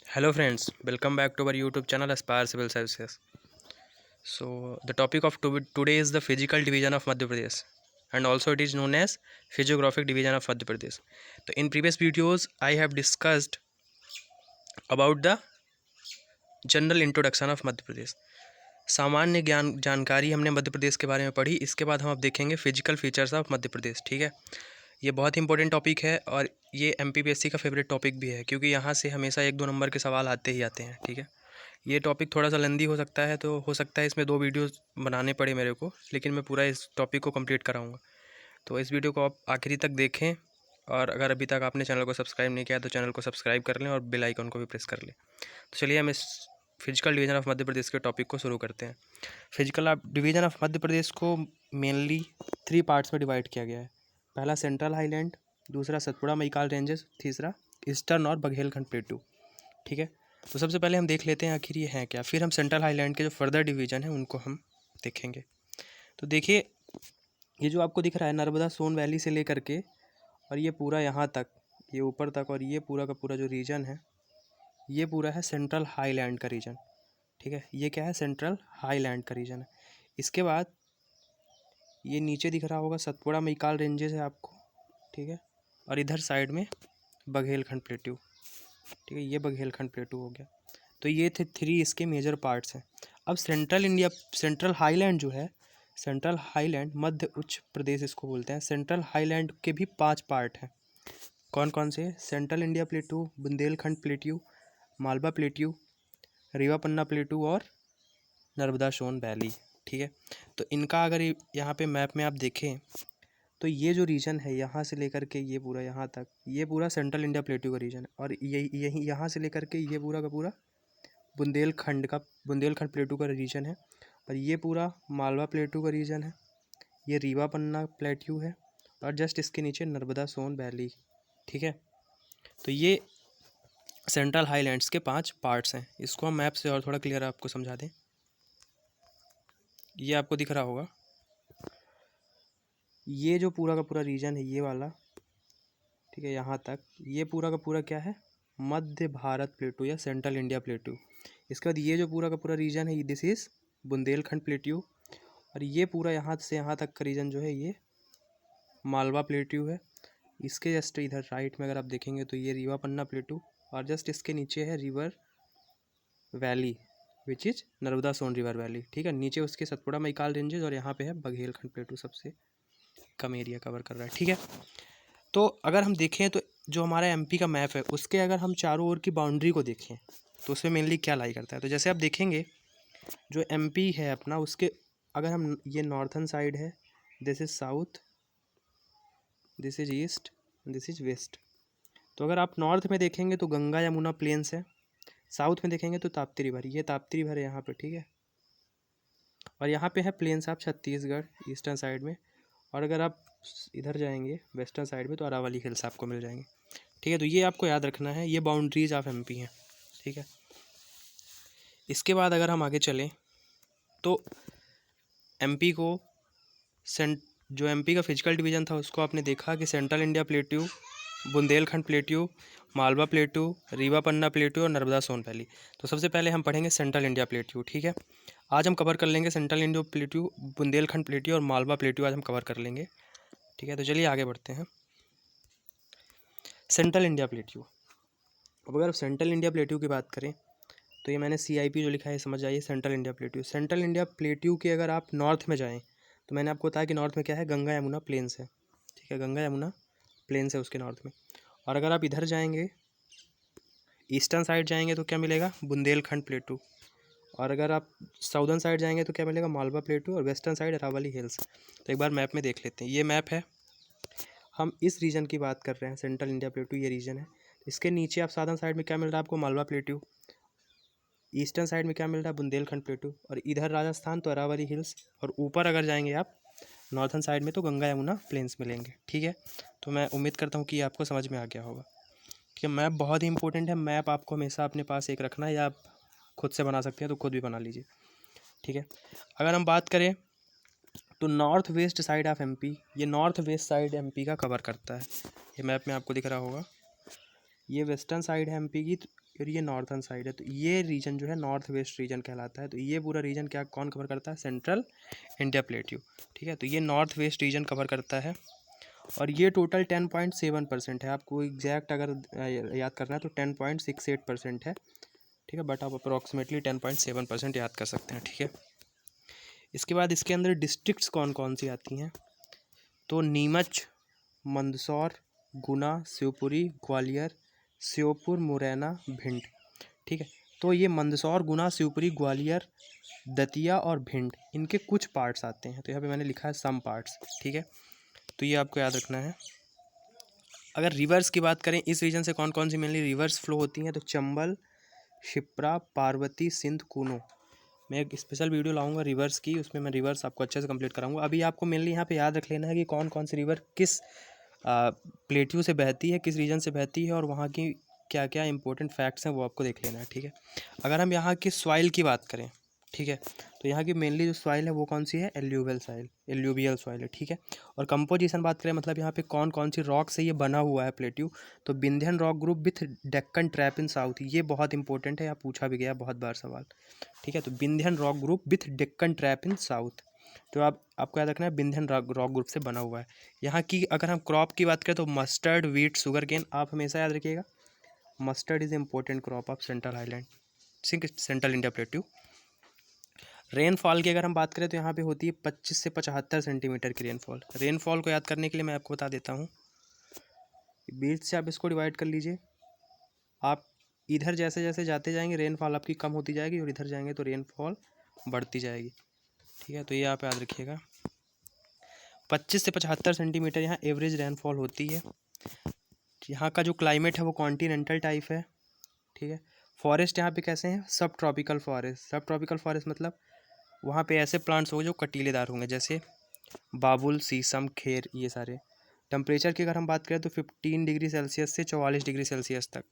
Hello friends, welcome back to our YouTube channel Aspire Civil Services. So the topic of today is the physical division of Madhya Pradesh, and also it is known as physiographic division of Madhya Pradesh. So in previous videos I have discussed about the general introduction of Madhya Pradesh. सामान्य ज्ञान जानकारी हमने मध्य प्रदेश के बारे में पढ़ी। इसके बाद हम अब देखेंगे फिजिकल फीचर्स ऑफ मध्य प्रदेश। ठीक है, ये बहुत ही इंपॉर्टेंट टॉपिक है और ये एमपीपीएससी का फेवरेट टॉपिक भी है, क्योंकि यहाँ से हमेशा 1-2 नंबर के सवाल आते ही आते हैं। ठीक है, ये टॉपिक थोड़ा सा लेंदी हो सकता है, तो हो सकता है इसमें 2 वीडियोस बनाने पड़े मेरे को, लेकिन मैं पूरा इस टॉपिक को कंप्लीट कराऊंगा। तो इस वीडियो को आप आखिरी तक देखें, और अगर अभी तक आपने चैनल को सब्सक्राइब नहीं किया तो चैनल को सब्सक्राइब कर लें और बेल आइकन को भी प्रेस कर लें। तो चलिए हम इस फिजिकल डिवीज़न ऑफ मध्य प्रदेश के टॉपिक को शुरू करते हैं। फिजिकल डिवीज़न ऑफ मध्य प्रदेश को मेनली 3 पार्ट्स में डिवाइड किया गया है। पहला सेंट्रल हाईलैंड, दूसरा सतपुड़ा मैकाल रेंजेस, तीसरा ईस्टर्न और बघेलखंड प्लेटू। ठीक है, तो सबसे पहले हम देख लेते हैं आखिर ये हैं क्या, फिर हम सेंट्रल हाईलैंड के जो फर्दर डिवीज़न है उनको हम देखेंगे। तो देखिए, ये जो आपको दिख रहा है नर्मदा सोन वैली से लेकर के और ये पूरा यहाँ तक, ये ऊपर तक, और ये पूरा का पूरा जो रीजन है ये पूरा है सेंट्रल हाईलैंड का रीजन। ठीक है, ये क्या है, सेंट्रल हाईलैंड का रीजन है। इसके बाद ये नीचे दिख रहा होगा सतपुड़ा मैकाल रेंजेस है आपको। ठीक है, और इधर साइड में बघेलखंड प्लेट्यू। ठीक है, ये बघेलखंड प्लेटू हो गया। तो ये थे 3 इसके मेजर पार्ट्स हैं। अब सेंट्रल हाईलैंड जो है, सेंट्रल हाईलैंड मध्य उच्च प्रदेश इसको बोलते हैं। सेंट्रल हाईलैंड के भी 5 पार्ट हैं। कौन कौन से? Central India plateau, Bundelkhand plateau, Malwa plateau, Rewa Panna plateau और नर्मदा सोन वैली। ठीक है, तो इनका अगर यहाँ पे मैप में आप देखें तो ये जो रीजन है यहाँ से लेकर के ये पूरा यहाँ तक, ये पूरा सेंट्रल इंडिया प्लेट्यू का रीजन है। और यही यहाँ से लेकर के ये पूरा का पूरा बुंदेलखंड प्लेटू का रीजन है। और ये पूरा मालवा प्लेटू का रीजन है, ये रीवा पन्ना प्लेट्यू है, और जस्ट इसके नीचे नर्मदा सोन वैली। ठीक है, तो ये सेंट्रल हाईलैंड्स के 5 पार्ट्स हैं। इसको हम मैप से और थोड़ा क्लियर आपको समझा दें। ये आपको दिख रहा होगा, ये जो पूरा का पूरा रीजन है ये वाला, ठीक है, यहाँ तक, ये पूरा का पूरा क्या है, मध्य भारत प्लेटू या सेंट्रल इंडिया प्लेटू। इसके बाद ये जो पूरा का पूरा रीजन है दिस इज़ बुंदेलखंड प्लेट्यू। और ये पूरा यहाँ से यहाँ तक का रीजन जो है ये मालवा प्लेट्यू है। इसके जस्ट इधर राइट में अगर आप देखेंगे तो ये रीवा पन्ना प्लेटू, और जस्ट इसके नीचे है river valley which is Narmada Son river valley. ठीक है, नीचे उसके सतपुड़ा मैकाल रेंजेस, और यहाँ पे है बघेलखंड प्लेटू, सबसे कम एरिया कवर कर रहा है। ठीक है, तो अगर हम देखें तो जो हमारा एमपी का मैप है उसके अगर हम चारों ओर की बाउंड्री को देखें तो उसमें मेनली क्या लाई करता है, तो जैसे आप देखेंगे जो एमपी है अपना, उसके अगर हम, ये नॉर्थन साइड है, this is south, this is east, this is west. तो अगर आप नॉर्थ में देखेंगे तो गंगा यमुना प्लेन्स है, साउथ में देखेंगे तो ताप्ती रिवर, ये ताप्ती रिवर है यहाँ पे। ठीक है, और यहाँ पे है प्लेन्स आप छत्तीसगढ़ ईस्टर्न साइड में, और अगर आप इधर जाएंगे वेस्टर्न साइड में तो अरावली हिल्स आपको मिल जाएंगे। ठीक है, तो ये आपको याद रखना है, ये बाउंड्रीज ऑफ एमपी हैं। ठीक है, इसके बाद अगर हम आगे चलें तो एमपी को जो एमपी का फिजिकल डिवीज़न था उसको आपने देखा कि central India plateau, Bundelkhand plateau, Malwa plateau, Rewa Panna plateau और नर्मदा सोन वैली। तो सबसे पहले हम पढ़ेंगे सेंट्रल इंडिया प्लेट्यू। ठीक है, आज हम कवर कर लेंगे central India plateau, Bundelkhand plateau और मालवा प्लेट्यू आज हम कवर कर लेंगे। ठीक है, तो चलिए आगे बढ़ते हैं। सेंट्रल इंडिया प्लेट्यू, अब अगर सेंट्रल इंडिया प्लेट्यू की बात करें तो ये मैंने CIP जो लिखा है समझ जाइए, central India plateau. Central India plateau के अगर आप नॉर्थ में जाएँ तो मैंने आपको बताया कि नॉर्थ में क्या है, गंगा यमुना प्लेन्स है। ठीक है, गंगा यमुना प्लेन्स है उसके नॉर्थ में। और अगर आप इधर जाएंगे ईस्टर्न साइड जाएंगे तो क्या मिलेगा, बुंदेलखंड प्लेटू। और अगर आप साउदर्न साइड जाएंगे तो क्या मिलेगा, मालवा प्लेटू, और वेस्टर्न साइड अरावली हिल्स। तो एक बार मैप में देख लेते हैं, ये मैप है, हम इस रीजन की बात कर रहे हैं, सेंट्रल इंडिया प्लेटू ये रीजन है। इसके नीचे आप साउदर्न साइड में क्या मिल रहा है आपको, मालवा प्लेटू, ईस्टर्न साइड में क्या मिल रहा है, बुंदेलखंड प्लेटू, और इधर राजस्थान तो अरावली हिल्स, और ऊपर अगर जाएंगे आप नॉर्थन साइड में तो गंगा यमुना प्लेन्स मिलेंगे। ठीक है, तो मैं उम्मीद करता हूँ कि आपको समझ में आ गया होगा। ठीक है, मैप बहुत ही इंपॉर्टेंट है, मैप आपको हमेशा अपने पास एक रखना है, या आप खुद से बना सकते हैं तो खुद भी बना लीजिए। ठीक है, अगर हम बात करें तो north west side of MP, ये नॉर्थ वेस्ट साइड एमपी का कवर करता है। ये मैप में आपको दिख रहा होगा, ये वेस्टर्न साइड है एमपी की, और ये नॉर्थन साइड है। तो ये रीजन जो है नॉर्थ वेस्ट रीजन कहलाता है। तो ये पूरा रीजन क्या कौन कवर करता है? सेंट्रल इंडिया प्लेट्यू, ठीक है। तो ये नॉर्थ वेस्ट रीजन कवर करता है और ये टोटल 10.7% है। आपको एग्जैक्ट अगर याद करना है तो 10.68% है, ठीक है, बट आप अप्रॉक्सीमेटली 10.7% याद कर सकते हैं, ठीक है। इसके बाद इसके अंदर डिस्ट्रिक्ट्स कौन कौन सी आती हैं? तो नीमच, मंदसौर, गुना, शिवपुरी, ग्वालियर, श्योपुर, मुरैना, भिंड, ठीक है। तो ये मंदसौर, गुना, शिवपुरी, ग्वालियर, दतिया और भिंड इनके कुछ पार्ट्स आते हैं। तो यहाँ पे मैंने लिखा है सम पार्ट्स, ठीक है। तो ये आपको याद रखना है। अगर रिवर्स की बात करें, इस रीजन से कौन कौन सी मेनली रिवर्स फ्लो होती हैं? तो चंबल, शिप्रा, पार्वती, सिंध, कूनो। मैं एक स्पेशल वीडियो लाऊंगा रिवर्स की, उसमें मैं रिवर्स आपको अच्छे से कंप्लीट कराऊंगा। अभी आपको मेनली यहाँ पे याद रख लेना है कि कौन कौन सी रिवर किस प्लेट्यू से बहती है, किस रीजन से बहती है और वहाँ की क्या क्या इंपॉर्टेंट फैक्ट्स हैं वो आपको देख लेना है, ठीक है। अगर हम यहाँ की सॉइल की बात करें, ठीक है, तो यहाँ की मेनली जो सॉइल है वो कौन सी है? एल्यूवियल सॉइल, एल्यूवियल सॉइल है, ठीक है। और कंपोजिशन बात करें, मतलब यहाँ पे कौन कौन सी रॉक से ये बना हुआ है प्लेट्यू, तो Vindhyan rock group with Deccan trap in south, ये बहुत इंपॉर्टेंट है, यहाँ पूछा भी गया बहुत बार सवाल, ठीक है। तो Vindhyan rock group with Deccan trap in south, तो आपको याद रखना है विंध्यन रॉक ग्रुप से बना हुआ है। यहाँ की अगर हम क्रॉप की बात करें तो मस्टर्ड, वीट, शुगर केन, आप हमेशा याद रखिएगा mustard is important crop of central highland, central India plateau. Rainfall की अगर हम बात करें तो यहाँ पे होती है 25 से 75 सेंटीमीटर की रेनफॉल। रेनफॉल को याद करने के लिए मैं आपको बता देता हूँ, 20 से आप इसको डिवाइड कर लीजिए। आप इधर जैसे जैसे जाते जाएंगे रेनफॉल आपकी कम होती जाएगी और इधर जाएंगे तो रेनफॉल बढ़ती जाएगी, ठीक है। तो ये आप याद रखिएगा 25 से 75 सेंटीमीटर यहाँ एवरेज रेनफॉल होती है। यहाँ का जो क्लाइमेट है वो कॉन्टिनेंटल टाइप है, ठीक है। फॉरेस्ट यहाँ पे कैसे हैं? सब ट्रॉपिकल फॉरेस्ट। सब ट्रॉपिकल फॉरेस्ट मतलब वहाँ पे ऐसे प्लांट्स होंगे जो कटीलेदार होंगे, जैसे बाबुल, शीशम, खेर, ये सारे। टेम्परेचर की अगर हम बात करें तो 15 डिग्री सेल्सियस से 44 डिग्री सेल्सियस तक।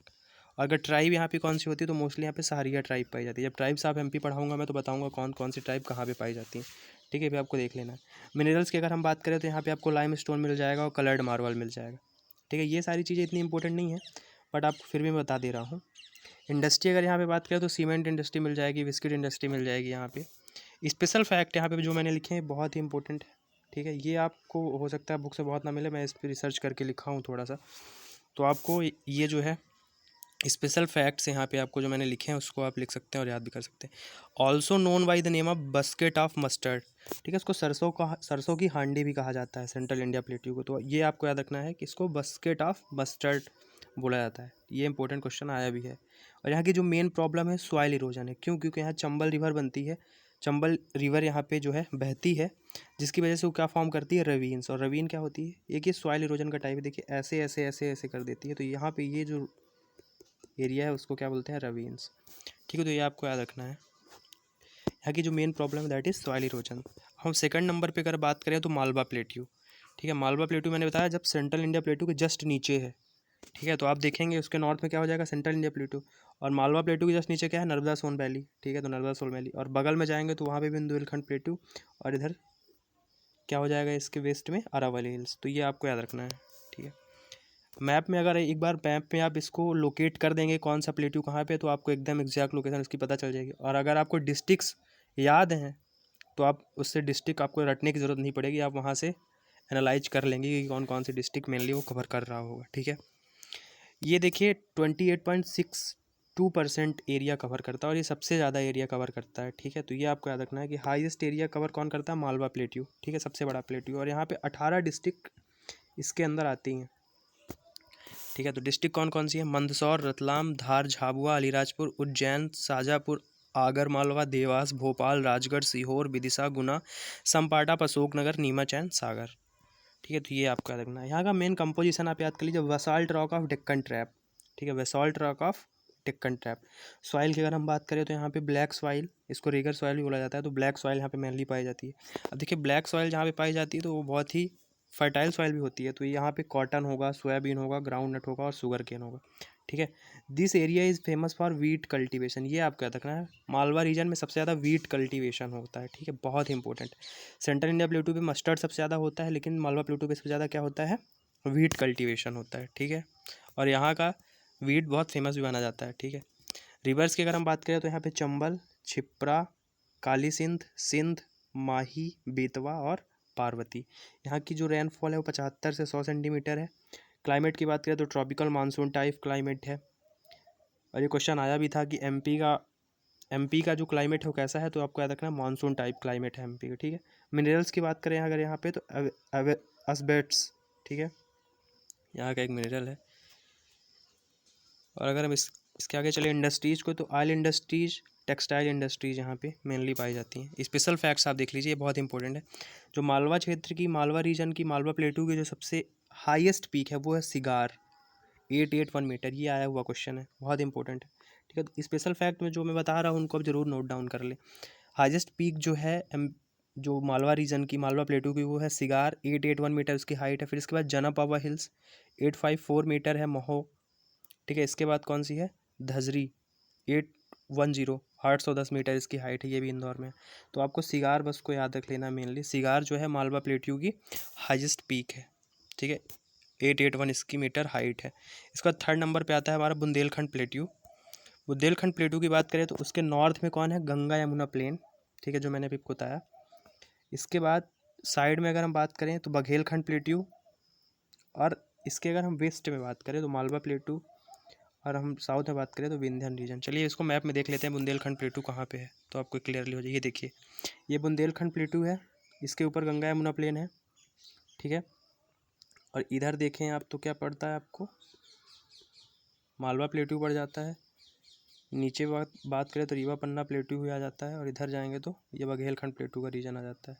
अगर ट्राइब यहाँ पे कौन सी होती है तो मोस्टली यहाँ पे सहारिया ट्राइब पाई जाती है। जब ट्राइब्स आप एमपी पढ़ाऊंगा मैं तो बताऊंगा कौन कौन सी ट्राइब कहाँ पे पाई जाती है, ठीक है, भी आपको देख लेना है। मिनरल्स की अगर हम बात करें तो यहाँ पे आपको लाइम स्टोन मिल जाएगा और कलर्ड मार्बल मिल जाएगा, ठीक है। ये सारी चीज़ें इतनी इंपॉर्टेंट नहीं है बट आपको फिर भी मैं बता दे रहा हूँ। इंडस्ट्री अगर यहाँ पे बात करें तो सीमेंट इंडस्ट्री मिल जाएगी, बिस्किट इंडस्ट्री मिल जाएगी। यहाँ पे स्पेशल फैक्ट यहाँ पे जो मैंने लिखे हैं बहुत ही इंपॉर्टेंट है, ठीक है। ये आपको हो सकता है बुक से बहुत ना मिले, मैं इस पर रिसर्च करके लिखा हूँ थोड़ा सा, तो आपको ये जो है स्पेशल फैक्ट्स यहाँ पे आपको जो मैंने लिखे हैं उसको आप लिख सकते हैं और याद भी कर सकते हैं। Also known by the name of basket of mustard, ठीक है। इसको सरसों की हांडी भी कहा जाता है सेंट्रल इंडिया प्लेट्यू को। तो ये आपको याद रखना है कि इसको बस्केट ऑफ मस्टर्ड बोला जाता है। ये इंपॉर्टेंट क्वेश्चन आया भी है। और यहाँ की जो मेन प्रॉब्लम है सॉइल इरोजन है। क्यों? क्योंकि यहाँ चंबल रिवर बनती है, चंबल रिवर यहाँ पे जो है बहती है, जिसकी वजह से वो क्या फॉर्म करती है? रवीन्स। और रवीन क्या होती है? एक ये सॉइल इरोजन का टाइप है, देखिए ऐसे ऐसे ऐसे ऐसे कर देती है। तो यहाँ पे ये जो एरिया है उसको क्या बोलते हैं? रवीन्स, ठीक है। तो ये आपको याद रखना है। यहाँ की जो मेन प्रॉब्लम है दैट इज सॉइल इरोजन। हम सेकंड नंबर पे अगर बात करें तो मालवा प्लेट्यू, ठीक है। मालवा प्लेट्यू मैंने बताया जब सेंट्रल इंडिया प्लेट्यू के जस्ट नीचे है, ठीक है। तो आप देखेंगे उसके नॉर्थ में क्या हो जाएगा? Central India plateau. और मालवा प्लेट्यू के जस्ट नीचे क्या है? नर्मदा सोन वैली, ठीक है। तो नर्मदा सोन वैली और बगल में जाएंगे तो वहाँ पे बुंदेलखंड प्लेट्यू और इधर क्या हो जाएगा? इसके वेस्ट में अरावली हिल्स। तो ये आपको याद रखना है, ठीक है। मैप में अगर एक बार मैप में आप इसको लोकेट कर देंगे कौन सा प्लेट्यू कहाँ पे, तो आपको एकदम एग्जैक्ट लोकेशन उसकी पता चल जाएगी। और अगर आपको डिस्ट्रिक्ट्स याद हैं तो आप उससे डिस्ट्रिक्ट आपको रटने की ज़रूरत नहीं पड़ेगी, आप वहाँ से एनालाइज कर लेंगे कि कौन कौन सी डिस्ट्रिक्ट मेनली वो कवर कर रहा होगा, ठीक है। ये देखिए 28.62% एरिया कवर करता है और ये सबसे ज़्यादा एरिया कवर करता है, ठीक है। तो ये आपको याद रखना है कि हाईएस्ट एरिया कवर कौन करता है? मालवा प्लेट्यू, ठीक है, सबसे बड़ा प्लेट्यू। और यहाँ पे 18 डिस्ट्रिक्ट इसके अंदर आती हैं, ठीक है। तो डिस्ट्रिक्ट कौन कौन सी है? मंदसौर, रतलाम, धार, झाबुआ, अलीराजपुर, उज्जैन, शाजापुर, आगर मालवा, देवास, भोपाल, राजगढ़, सीहोर, विदिशा, गुना, संपाटा, अशोकनगर, नीमच एंड सागर, ठीक है। तो ये आपको याद रखना है। यहाँ का मेन कंपोजिशन आप याद कर लीजिए, basalt rock of Deccan trap, ठीक है, basalt rock of Deccan trap. Soil की अगर हम बात करें तो यहाँ पे ब्लैक सॉइल, इसको रेगर सॉइल भी बोला जाता है, तो ब्लैक सॉइल यहाँ पे मेनली पाई जाती है। अब देखिए ब्लैक सॉइल जहाँ पे पाई जाती है तो वो बहुत ही फर्टाइल सॉइल भी होती है। तो यहाँ पे कॉटन होगा, सोयाबीन होगा, ग्राउंड नट होगा और शुगर केन होगा, ठीक है। This area is famous for wheat cultivation. ये आपको याद रखना है, मालवा रीजन में सबसे ज़्यादा वीट कल्टीवेशन होता है, ठीक है, बहुत इंपॉर्टेंट। सेंट्रल इंडिया प्लेटू पे मस्टर्ड सबसे ज़्यादा होता है, लेकिन मालवा प्लेटू पे सबसे ज़्यादा क्या होता है? वीट कल्टीवेशन होता है, ठीक है। और यहाँ का वीट बहुत फेमस भी माना जाता है, ठीक है। रिवर्स की अगर हम बात करें तो यहाँ पे चंबल, छिप्रा, काली सिंध, सिंध, माही, बेतवा और पार्वती। यहाँ की जो रेनफॉल है वो 75 से 100 सेंटीमीटर है। क्लाइमेट की बात करें तो ट्रॉपिकल मानसून टाइप क्लाइमेट है। और ये क्वेश्चन आया भी था कि एमपी का जो क्लाइमेट है वो कैसा है, तो आपको याद रखना मानसून टाइप क्लाइमेट है एमपी का, ठीक है। मिनरल्स की बात करें अगर यहाँ पे तो असबेट्स, ठीक है, यहाँ का एक मिनरल है। और अगर हम इसके आगे चले इंडस्ट्रीज़ को, तो ऑयल इंडस्ट्रीज, टेक्सटाइल इंडस्ट्रीज यहाँ पे मेनली पाई जाती हैं। स्पेशल फैक्ट्स आप देख लीजिए, ये बहुत इंपॉर्टेंट है। जो मालवा क्षेत्र की, मालवा रीजन की, मालवा प्लेटू की जो सबसे हाईएस्ट पीक है वो है सिगार, 881 मीटर। ये आया हुआ क्वेश्चन है, बहुत इंपॉर्टेंट है, ठीक है। तो स्पेशल फैक्ट में जो मैं बता रहा हूँ उनको अब जरूर नोट डाउन कर ले। हाईएस्ट पीक जो है जो मालवा रीजन की, मालवा प्लेटू की, वो है सिगार, 881 मीटर उसकी हाइट है। फिर इसके बाद जनपावा हिल्स 854 मीटर है, महो, ठीक है। इसके बाद कौन सी है, धजरी 810, 810 मीटर इसकी हाइट है, ये भी इंदौर में है। तो आपको सिगार बस को याद रख लेना, मेनली सिगार जो है मालवा प्लेट्यू की हाईएस्ट पीक है, ठीक है, 881 इसकी मीटर हाइट है। इसका थर्ड नंबर पे आता है हमारा बुंदेलखंड प्लेट्यू। बुंदेलखंड प्लेट्यू की बात करें तो उसके नॉर्थ में कौन है, गंगा यमुना प्लेन, ठीक है, जो मैंने अभी बताया। इसके बाद साइड में अगर हम बात करें तो बघेलखंड प्लेट्यू, और इसके अगर हम वेस्ट में बात करें तो मालवा प्लेट्यू, और हम साउथ में बात करें तो विंध्यन रीजन। चलिए इसको मैप में देख लेते हैं बुंदेलखंड प्लेटू कहाँ पे है, तो आपको क्लियरली हो जाए। ये देखिए, ये बुंदेलखंड प्लेटू है, इसके ऊपर गंगा यमुना प्लेन है, ठीक है। और इधर देखें आप तो क्या पड़ता है आपको, मालवा प्लेटू पड़ जाता है। नीचे बात करें तो रीवा पन्ना प्लेटू भी आ जाता है, और इधर जाएंगे तो ये बघेलखंड प्लेटू का रीजन आ जाता है।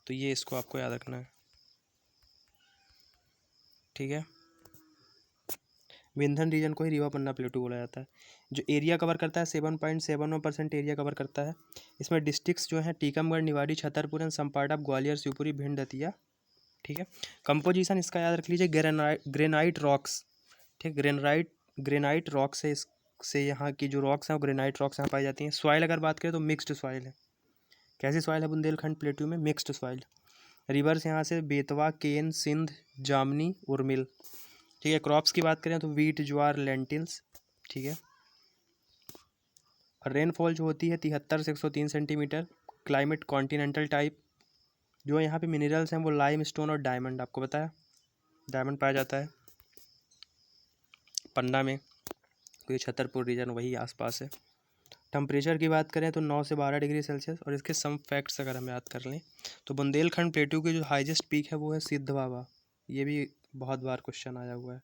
तो ये इसको आपको याद रखना है, ठीक है। विंध्यन रीजन को ही रीवा पन्ना प्लेटू बोला जाता है। जो एरिया कवर करता है 7.71% एरिया कवर करता है। इसमें डिस्ट्रिक्ट्स जो हैं Tikamgarh, Niwari, Chhatarpur and some part of Gwalior, Shivpuri, Bhind, Datia, ठीक है। कंपोजिशन इसका याद रख लीजिए, ग्रेनाइट रॉक्स, ठीक, ग्रेनाइट रॉक्स है, इससे यहाँ की जो रॉक्स हैं वो ग्रेनाइट रॉक्स यहाँ पाई जाती हैं। सॉइल अगर बात करें तो मिक्स्ड सॉइल है। कैसी सॉइल है बुंदेलखंड प्लेटू में, मिक्स्ड सॉइल। रिवर्स यहाँ से बेतवा, केन, सिंध, जामनी, उर्मिल, ठीक है। क्रॉप्स की बात करें तो वीट, ज्वार, लेंटिल्स, ठीक है। और रेनफॉल जो होती है 73 से 103 सेंटीमीटर। Climate continental type. जो यहाँ पे मिनरल्स हैं वो लाइम स्टोन और डायमंड, आपको बताया डायमंड पाया जाता है पन्ना में, तो ये छतरपुर रीजन वही आसपास है। टेम्परेचर की बात करें तो 9 से 12 डिग्री सेल्सियस। और इसके सम फैक्ट्स अगर हम याद कर लें तो बुंदेलखंड प्लेटू की जो हाईएस्ट पीक है वो है सिद्धवावा। ये भी बहुत बार क्वेश्चन आया हुआ है।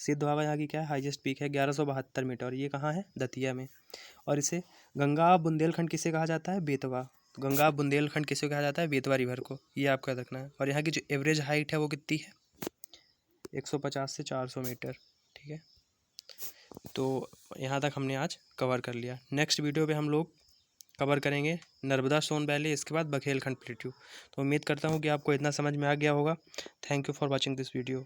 सिद्धवावा यहाँ की क्या है, हाईएस्ट पीक है 1172 मीटर, और ये कहाँ है, दतिया में। और इसे गंगा बुंदेलखंड किसे कहा जाता है, बेतवा। गंगा बुंदेलखंड किसे कहा जाता है, बेतवा रिवर को, ये आपको याद रखना है। और यहाँ की जो एवरेज हाइट है वो कितनी है, 150 से 400 मीटर, ठीक है। तो यहाँ तक हमने आज कवर कर लिया। नेक्स्ट वीडियो पे हम लोग कवर करेंगे नर्मदा सोन वैली, इसके बाद बघेलखंड प्लेट्यू। तो उम्मीद करता हूँ कि आपको इतना समझ में आ गया होगा। Thank you for watching this video.